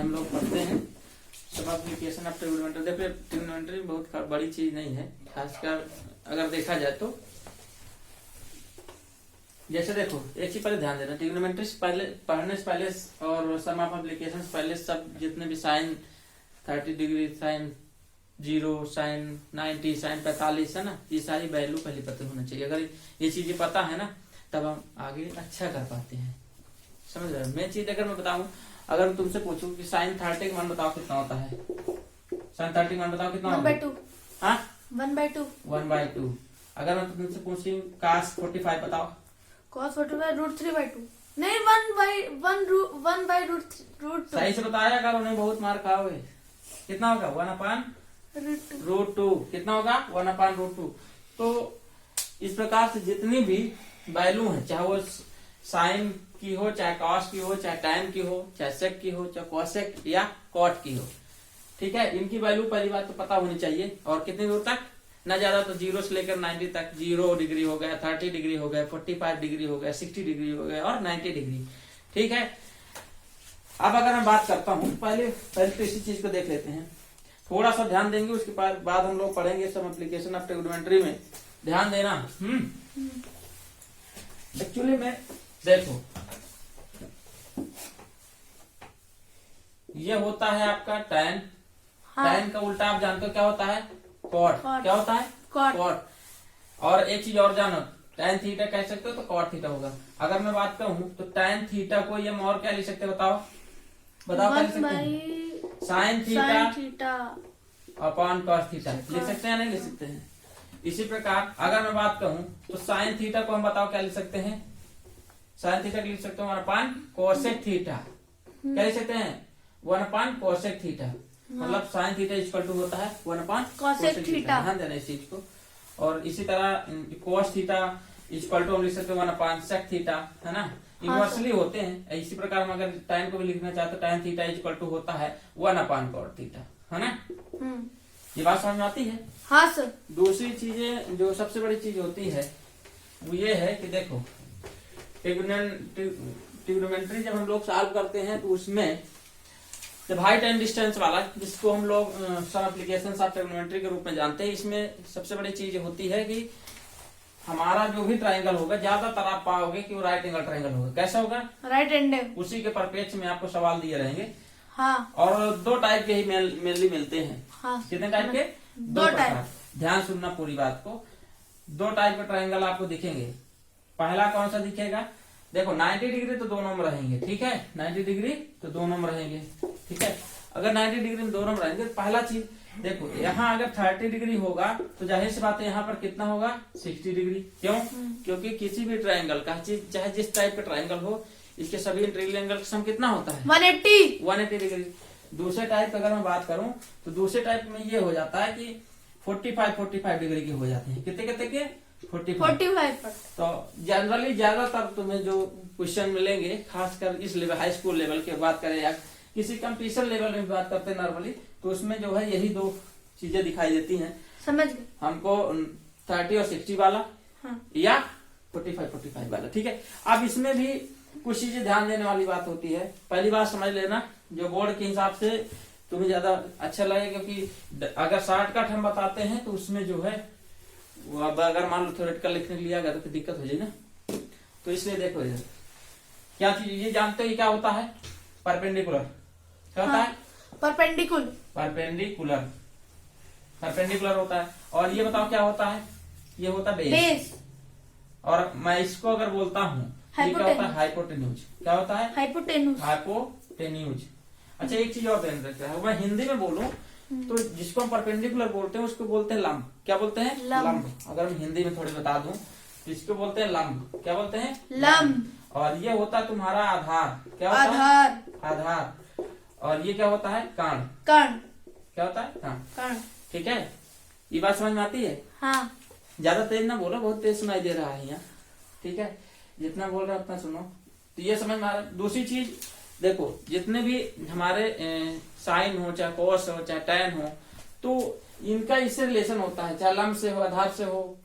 हम लोग पढ़ते हैं सब एप्लीकेशन ऑफ ट्रिग्नोमेट्री। देखिए ट्रिग्नोमेट्री बहुत बड़ी चीज नहीं है, खासकर अगर देखा जाए तो। जैसे देखो एक चीज पहले ध्यान देना, ट्रिग्नोमेट्री पहले पढ़ने से पहले और सम ऑफ एप्लीकेशन पहले सब जितने भी sine 30 degree, sine 0, sine 90, sine 45 है ना, ये सारी वैल्यू पहले पता होना चाहिए। अगर ये चीजें पता है ना तब हम आगे अच्छा कर पाते हैं, समझ रहे हो। मैं चीज अगर मैं बताऊं, अगर मैं तुमसे पूछूं कि साइन 30 का मान बताओ कितना होता है, साइन 30 का मान बताओ कितना होता है? 1/2। हाँ 1/2। 1/2। अगर मैं तुमसे पूछूं cos 45 बताओ। cos 45 √3/2। नहीं 1/√2। सही से बताया करो, नहीं बहुत मार खाओगे। कितना होगा? 1/√2। कितना होगा? 1/√2। तो इस प्रकार से जितनी भी वैल्यू है, चाहे वो साइन की हो, चाहे कॉस की हो, चाहे टैन की हो, चाहे सेक की हो, चाहे कोसेक या कॉट की हो, ठीक है, इनकी वैल्यू पहली बात तो पता होनी चाहिए। और कितनी दूर तक? ना ज्यादा तो 0 से लेकर 90 तक। 0 डिग्री हो गया, 30 डिग्री हो गया, 45 डिग्री हो गया, 60 डिग्री हो गया और 90 डिग्री, ठीक है। अब अगर मैं बात करता हूँ, पहले तो इसी चीज को देख लेते हैं, थोड़ा सा ध्यान देंगे, उसके बाद हम लोग पढ़ेंगे सब एप्लीकेशन ऑफ ट्रिग्नोमेट्री में। ध्यान देना। एक्चुअली में देखो ये होता है आपका टैन। टैन का उल्टा आप जानते हो क्या होता है? कॉट। क्या होता है? कॉट। और एक चीज और जानो, टैन थीटा कह सकते हो तो कॉट थीटा होगा। अगर मैं बात कहूँ तो टैन थीटा को ये और क्या लिख सकते हैं? बताओ क्या लिख सकते हैं? Sine theta upon cos theta लिख सकते हैं, नहीं लिख सकते हैं? इसी प्रकार अगर मैं बात कहूँ तो साइन थीटा को हम बताओ क्या लिख सकते हैं? साइन थीटा लिख सकते हैं 1/, कोसेक थीटा क्या लिख सकते हैं? 1/, कोसेक थीटा। मतलब साइन थीटा इक्वल टू होता है 1/, कोसेक थीटा। ध्यान देना इस चीज को। और इसी तरह कोस थीटा इक्वल टू हम लिख सकते हैं 1/, सेक थीटा, है ना। इनवर्सली होते हैं। इसी प्रकार हम अगर टाइम को भी लिखना चाहते तो टाइम थीटा इक्वल टू होता है 1/, कॉट थीटा, है ना। ये बात समझ में आती है? हाँ सर। दूसरी चीजें जो सबसे बड़ी चीज होती है वो ये है कि देखो ट्रिग्नोमेट्री जब हम लोग सॉल्व करते हैं तो उसमें जब हाइट एंड डिस्टेंस वाला, जिसको हम लोग सब एप्लीकेशंस ऑफ ट्रिग्नोमेट्री के रूप में जानते हैं, इसमें सबसे बड़ी चीज होती है कि हमारा जो भी ट्रायंगल होगा ज्यादातर आप पाओगे कि वो राइट एंगल ट्रायंगल होगा। कैसा होगा? Right angle. उसी के परिप्रेक्ष्य में आपको सवाल दिए रहेंगे। हाँ। और 2 टाइप के ही मेनली मिलते हैं। हाँ। कितने टाइप के? 2 टाइप। ध्यान सुनना पूरी बात को। 2 टाइप के ट्रायंगल आपको दिखेंगे। पहला कौन सा दिखेगा? देखो 90 डिग्री तो दोनों में रहेंगे, ठीक है। 90 डिग्री तो दोनों में रहेंगे, ठीक है। अगर 90 डिग्री में दोनों में रहेंगे तो पहला चीज देखो, यहाँ अगर 30 डिग्री होगा तो जाहिर सी बात है यहाँ पर कितना होगा? 60 डिग्री। क्यों? क्योंकि किसी भी ट्रायंगल का चीज, चाहे जिस टाइप का ट्रायंगल हो, इसके सभी इंटीरियर एंगल का सम कितना होता है? 180 डिग्री। दूसरे टाइप की अगर मैं बात करूं तो दूसरे टाइप में ये हो जाता है कि 45 डिग्री के हो जाते हैं। कितने के? 45 पर। तो जनरली ज्यादातर तुम्हें जो क्वेश्चन मिलेंगे, खासकर इस लेवल हाई स्कूल लेवल की बात करें या किसी कंपटीशन लेवल में बात करते हैं नॉर्मली, तो उसमें जो है यही 2 चीजें दिखाई देती हैं। समझ गए हमको 30 और 60 वाला, हाँ। या 45 वाला, ठीक है। अब इसमें भी कुछ चीजें ध्यान देने वाली बात होती है। पहली बात समझ लेना, जो बोर्ड के हिसाब से तुम्हें ज्यादा अच्छा लगेगा, क्योंकि अगर शॉर्टकट हम बताते हैं तो उसमें जो है वो, अब अगर मान लो थ्योरेटिकल लिखने के लिए अगर तो दिक्कत हो जाए ना, तो इसलिए देखो इधर क्या चीज ये जानते हो क्या होता है? परपेंडिकुलर। क्या होता है? परपेंडिकुलर होता है। और ये बताओ क्या होता है? ये होता है बेस। और मैं इसको अगर बोलता हूँ क्या होता है? हाइपोटेन्यूज। क्या होता है? हाइपोटेन्यूज। अच्छा एक चीज और ध्यान रखना है, मैं हिंदी में बोलूं तो जिसको हम परपेंडिकुलर बोलते हैं उसको बोलते हैं लंब। क्या बोलते हैं? लंब। अगर मैं हिंदी में थोड़ी बता दूं तो इसको बोलते हैं लंब। क्या बोलते हैं? लंब। और ये होता है तुम्हारा आधार। क्या होता है? आधार। और ये क्या होता है? कर्ण। क्या होता है? कर्ण। ठीक है, ये बात समझ में आती है? हाँ। ज्यादा तेज ना बोलो, बहुत तेज सुनाई दे रहा है यहाँ, ठीक है। जितना बोल रहा है उतना सुनो, तो ये समझ में आ रहा है। दूसरी चीज देखो, जितने भी हमारे साइन हो, चाहे कोस हो, चाहे टैन हो, तो इनका इससे रिलेशन होता है, चाहे लंब से हो, आधार से हो,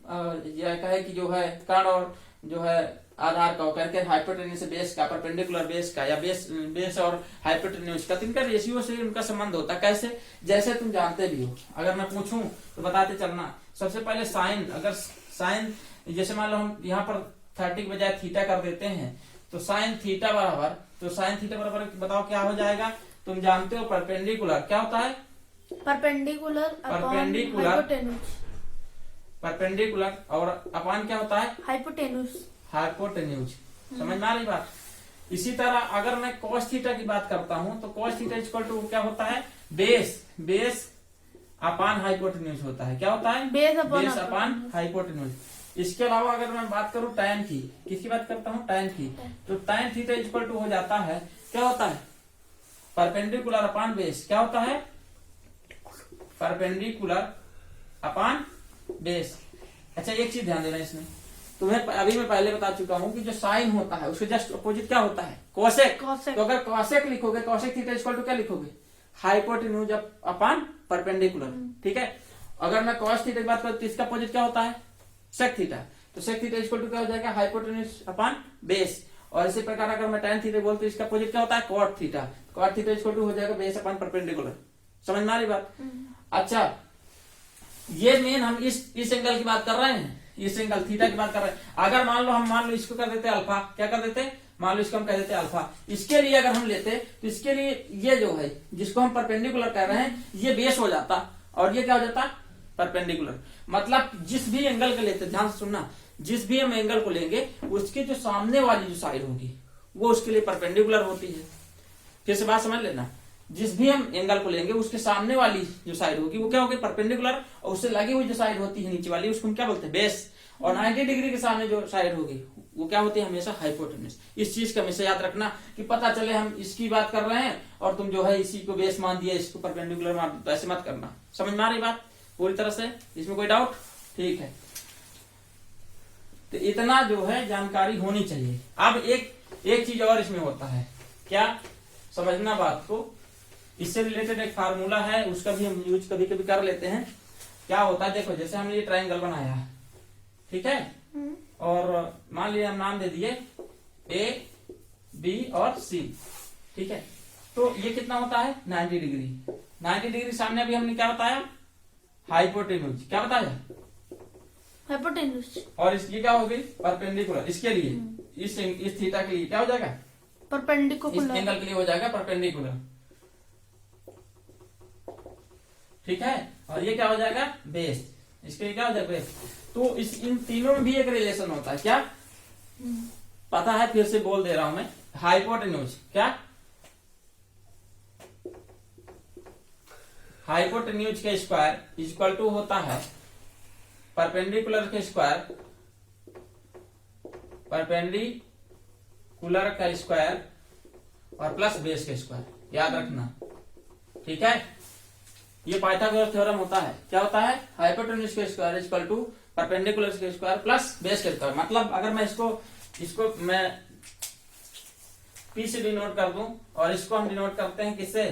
या कहे कि जो है कर्ण और जो है आधार का करके हाइपोटेन्यूज से बेस का, परपेंडिकुलर बेस का, या बेस और हाइपोटेन्यूज का, तो इनका रेशियो से उनका संबंध होता है। कैसे? जैसे तुम जानते भी हो, अगर मैं पूछूं तो बताते चलना। सबसे पहले साइन, अगर साइन जैसे मान लो हम यहाँ पर 30 के बजाय थीटा कर देते हैं, तो साइन थीटा बराबर, तो साइन थीटा बराबर बताओ क्या हो जाएगा? तुम जानते हो परपेंडिकुलर क्या होता है? परपेंडिकुलर परपेंडिकुलर और अपान क्या होता है? हाइपोटेन्यूज। समझ में आ रही बात? इसी तरह अगर मैं cos थीटा की बात करता हूं तो cos थीटा इक्वल टू क्या होता है? बेस अपान हाइपोटेन्यूज होता है। क्या होता है? Base upon hypotenuse. इसके अलावा अगर मैं बात करूं tan की, किसकी बात करता हूं? tan की, तो tan थीटा इक्वल टू हो जाता है, क्या होता है? परपेंडिकुलर अपान बेस। क्या होता है? परपेंडिकुलर अपान बेस। अच्छा एक चीज ध्यान देना इसमें, तुम्हें अभी मैं पहले बता चुका हूं कि जो साइन होता है उसके जस्ट अपोजिट क्या होता है? कोसेक। तो अगर कोसेक लिखोगे, कोसेक थीटा इक्वल टू क्या लिखोगे? Hypotenuse upon perpendicular. ठीक है। अगर मैं cos थीटा की बात करूं तो इसका अपोजिट क्या होता है? Sec theta. तो सेक थीटा इक्वल टू क्या हो जाएगा? Hypotenuse upon base. और इसी प्रकार अगर मैं tan थीटा बोलते तो इसका अपोजिट क्या होता है? cot theta. cot theta equal to हो जाएगा बेस अपान परपेंडिकुलर। समझ में आ रही बात? अच्छा, ये मेन हम इस एंगल की बात कर रहे हैं, इस एंगल थीटा की बात कर रहे हैं। अगर मान लो इसको कर देते अल्फा, क्या कर देते? मान लो इसको हम कह देते अल्फा। इसके लिए अगर हम लेते तो इसके लिए ये जो है जिसको हम परपेंडिकुलर कह रहे हैं ये बेस हो जाता, और ये क्या हो जाता? परपेंडिकुलर। मतलब जिस भी एंगल को लेते, ध्यान से सुनना, जिस भी हम एंगल को लेंगे उसकी जो सामने वाली जो साइड होगी वो उसके लिए परपेंडिकुलर होती है। फिर से बात समझ लेना, जिस भी हम एंगल को लेंगे उसके सामने वाली जो साइड होगी वो क्या होगी? परपेंडिकुलर। और उससे लगी हुई जो साइड होती है नीचे वाली उसको हम क्या बोलते हैं? बेस। और 90 डिग्री के सामने जो साइड होगी वो क्या होती है? हमेशा हाइपोटेन्यूज। इस चीज का हमेशा याद रखना कि पता चले हम इसकी बात कर रहे हैं और तुम जो है इसी को बेस मान दिया, इसको परपेंडिकुलर मान दिया, ऐसे मत करना। समझ में आ रही बात पूरी तरह से? इसमें कोई डाउट? ठीक है, तो इतना जो है जानकारी होनी चाहिए। अब एक चीज और इसमें होता है, क्या? समझना बात को। इससे रिलेटेड एक फार्मूला है, उसका भी हम यूज कभी कभी कर लेते हैं। क्या होता है देखो, जैसे हमने ये ट्रायंगल बनाया है, ठीक है, और मान लिया हम नाम दे दिए ए, बी और सी, ठीक है। तो ये कितना होता है? 90 डिग्री। 90 डिग्री सामने अभी हमने क्या बताया? हाइपोटेन्यूज। क्या बताया? हाइपोटेन्यूज। और ये क्या होगी? परपेंडिकुलर। इसके लिए इस थीटा के लिए क्या हो जाएगा? परपेंडिकुलर। इस एंगल के लिए हो जाएगा परपेंडिकुलर, ठीक है। और ये क्या हो जाएगा? बेस। इसके लिए क्या हो जाएगा? बेस। तो इन तीनों में भी एक रिलेशन होता है, क्या पता है? फिर से बोल दे रहा हूं मैं, हाइपोटेन्यूज। क्या? हाइपोटेन्यूज के स्क्वायर इक्वल टू होता है परपेंडिकुलर के स्क्वायर, परपेंडिकुलर का स्क्वायर और प्लस बेस का स्क्वायर। याद रखना, ठीक है। ये पाइथागोरस थ्योरम होता है। क्या होता है? हाइपोटेन्यूज के स्क्वायर इक्वल टू परपेंडिकुलर के स्क्वायर प्लस बेस के स्क्वायर। मतलब अगर मैं इसको मैं P से डिनोट कर दूं और इसको हम डिनोट करते हैं किससे?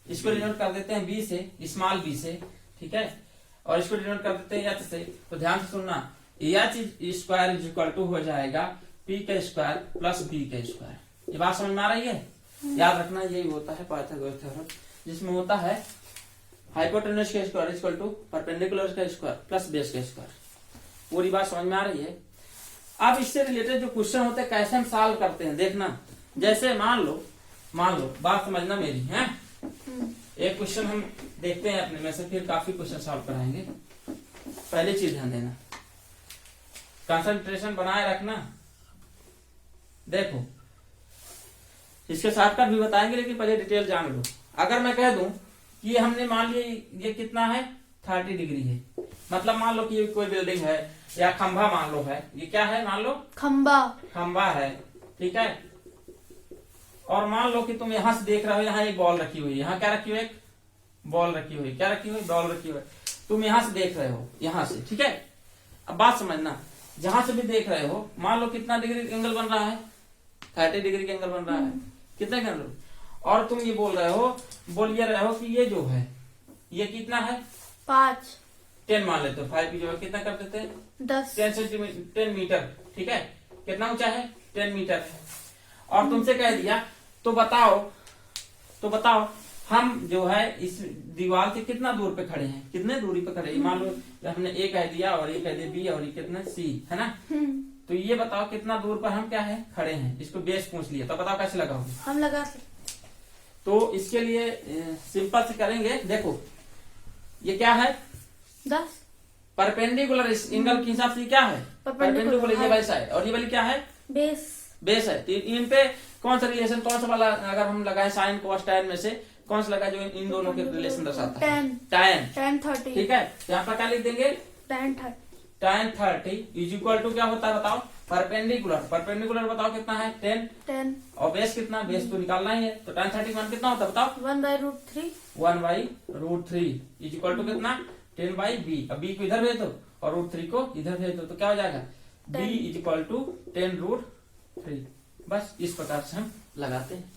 इसको डिनोट कर देते हैं B से, स्मॉल b से, ठीक है, और इसको डिनोट कर देते हैं H से। तो ध्यान से सुनना, H square is equal to हो जाएगा P का स्क्वायर प्लस B का स्क्वायर। ये बात समझ में आ रही है? याद रखना, यही होता है पाइथागोरस थ्योरम, जिसमें होता है हाइपोटेन्यूज का स्क्वायर इक्वल टू परपेंडिकुलर का स्क्वायर प्लस बेस का स्क्वायर। पूरी बात समझ में आ रही है? अब इससे रिलेटेड जो क्वेश्चन होते हैं कैसे हम सॉल्व करते हैं देखना। जैसे मान लो बात समझना मेरी है। एक क्वेश्चन हम देखते हैं अपने में से, फिर काफी क्वेश्चन सॉल्व कराएंगे। पहली चीज ध्यान देना, कंसंट्रेशन बनाए रखना। देखो, इसके शॉर्टकट भी बताएंगे लेकिन पहले डिटेल जान लो। अगर मैं कह दूं ये हमने मान लिया ये कितना है? 30 डिग्री है। मतलब मान लो कि ये कोई बिल्डिंग है या खंभा मान लो है। ये क्या है? मान लो खंभा है, ठीक है। और मान लो कि तुम यहां से देख रहे हो, यहाँ एक बॉल रखी हुई है। यहाँ क्या रखी हुई? एक बॉल रखी हुई। क्या रखी हुई? बॉल रखी हुई। तुम यहां से देख रहे हो, यहां से, ठीक है। अब बात समझना, जहां से भी देख रहे हो, मान लो कितना डिग्री एंगल बन रहा है? 30 डिग्री का एंगल बन रहा है। कितना एंगल? और तुम ये बोल रहे हो कि ये जो है ये कितना है? 5 10 मान लेते हो। 5 की जगह कितना कर देते हैं? 10 10 सेंटीमीटर, 10 मीटर, ठीक है। कितना ऊंचा है 10 मीटर है। और तुमसे कह दिया तो बताओ हम जो है इस दीवार से कितना दूर पे खड़े हैं, कितने दूरी पे खड़े हैं। मान लो हमने ए कह दिया और ये कह दिया बी और ये कितना सी है ना। तो ये बताओ कितना दूर पर हम क्या है खड़े हैं। इसको बेस पूछ लिया तो बताओ कैसे लगाओगे। हम लगा सकते। तो इसके लिए सिंपल से करेंगे। देखो ये क्या है 10 परपेंडिकुलर, इस एंगल के हिसाब से क्या है परपेंडिकुलर, ये वैसा है। और ये वाली क्या है बेस है। तो इन पे कौन सा रिलेशन, कौन सा वाला अगर हम लगाए साइन कॉस टैन में से कौन सा लगा जो इन दोनों के रिलेशन दर्शाता है। tan 30। ठीक है, यहाँ पर क्या लिख देंगे tan 30 इज इक्वल टू क्या होता है बताओ परपेंडिकुलर बताओ कितना है 10 और बेस कितना, बेस तो निकालना ही है। तो tan 30 मान कितना होता है बताओ 1/√3 इज इक्वल टू कितना 10/b। अब b को इधर भेज दो और √3 को इधर भेज दो तो क्या हो जाएगा b इज इक्वल टू 10√3। बस इस प्रकार से हम लगाते हैं।